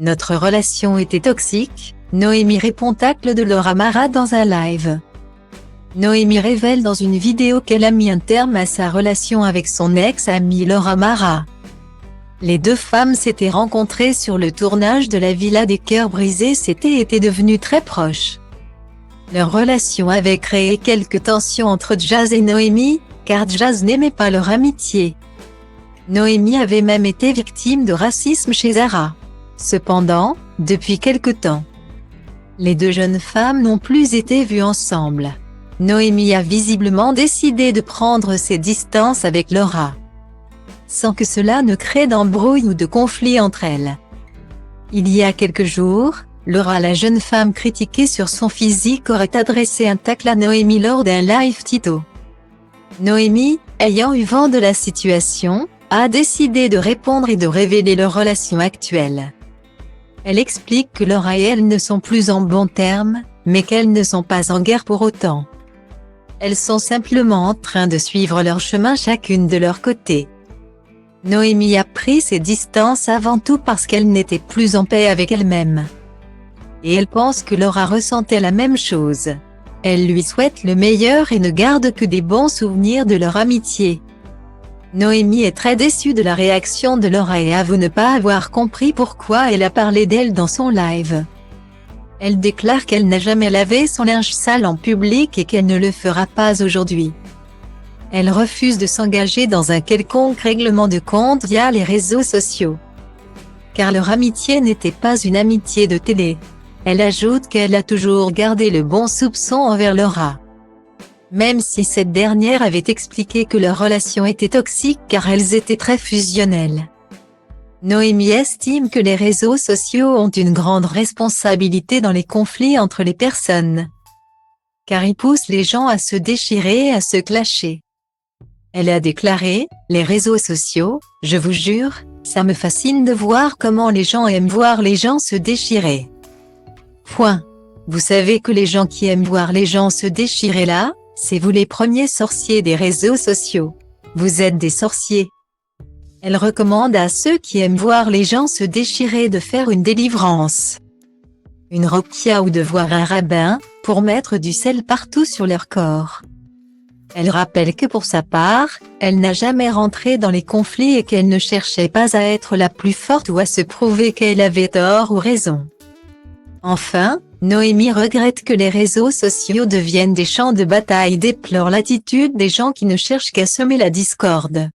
Notre relation était toxique, Noémie répond tacle de Laura Mara dans un live. Noémie révèle dans une vidéo qu'elle a mis un terme à sa relation avec son ex-amie Laura Mara. Les deux femmes s'étaient rencontrées sur le tournage de la Villa des Cœurs Brisés et étaient devenues très proches. Leur relation avait créé quelques tensions entre Jazz et Noémie, car Jazz n'aimait pas leur amitié. Noémie avait même été victime de racisme chez Zara. Cependant, depuis quelque temps, les deux jeunes femmes n'ont plus été vues ensemble. Noémie a visiblement décidé de prendre ses distances avec Laura, sans que cela ne crée d'embrouille ou de conflit entre elles. Il y a quelques jours, Laura, la jeune femme critiquée sur son physique, aurait adressé un tacle à Noémie lors d'un live Tito. Noémie, ayant eu vent de la situation, a décidé de répondre et de révéler leur relation actuelle. Elle explique que Laura et elle ne sont plus en bons termes, mais qu'elles ne sont pas en guerre pour autant. Elles sont simplement en train de suivre leur chemin chacune de leur côté. Noémie a pris ses distances avant tout parce qu'elle n'était plus en paix avec elle-même. Et elle pense que Laura ressentait la même chose. Elle lui souhaite le meilleur et ne garde que des bons souvenirs de leur amitié. Noémie est très déçue de la réaction de Laura et avoue ne pas avoir compris pourquoi elle a parlé d'elle dans son live. Elle déclare qu'elle n'a jamais lavé son linge sale en public et qu'elle ne le fera pas aujourd'hui. Elle refuse de s'engager dans un quelconque règlement de compte via les réseaux sociaux, car leur amitié n'était pas une amitié de télé. Elle ajoute qu'elle a toujours gardé le bon soupçon envers Laura, même si cette dernière avait expliqué que leur relation était toxique car elles étaient très fusionnelles. Noémie estime que les réseaux sociaux ont une grande responsabilité dans les conflits entre les personnes, car ils poussent les gens à se déchirer et à se clasher. Elle a déclaré « Les réseaux sociaux, je vous jure, ça me fascine de voir comment les gens aiment voir les gens se déchirer. Point. Vous savez que les gens qui aiment voir les gens se déchirer là, c'est vous les premiers sorciers des réseaux sociaux. Vous êtes des sorciers. » Elle recommande à ceux qui aiment voir les gens se déchirer de faire une délivrance, une ruqya ou de voir un rabbin, pour mettre du sel partout sur leur corps. Elle rappelle que pour sa part, elle n'a jamais rentré dans les conflits et qu'elle ne cherchait pas à être la plus forte ou à se prouver qu'elle avait tort ou raison. Enfin, Noémie regrette que les réseaux sociaux deviennent des champs de bataille et déplore l'attitude des gens qui ne cherchent qu'à semer la discorde.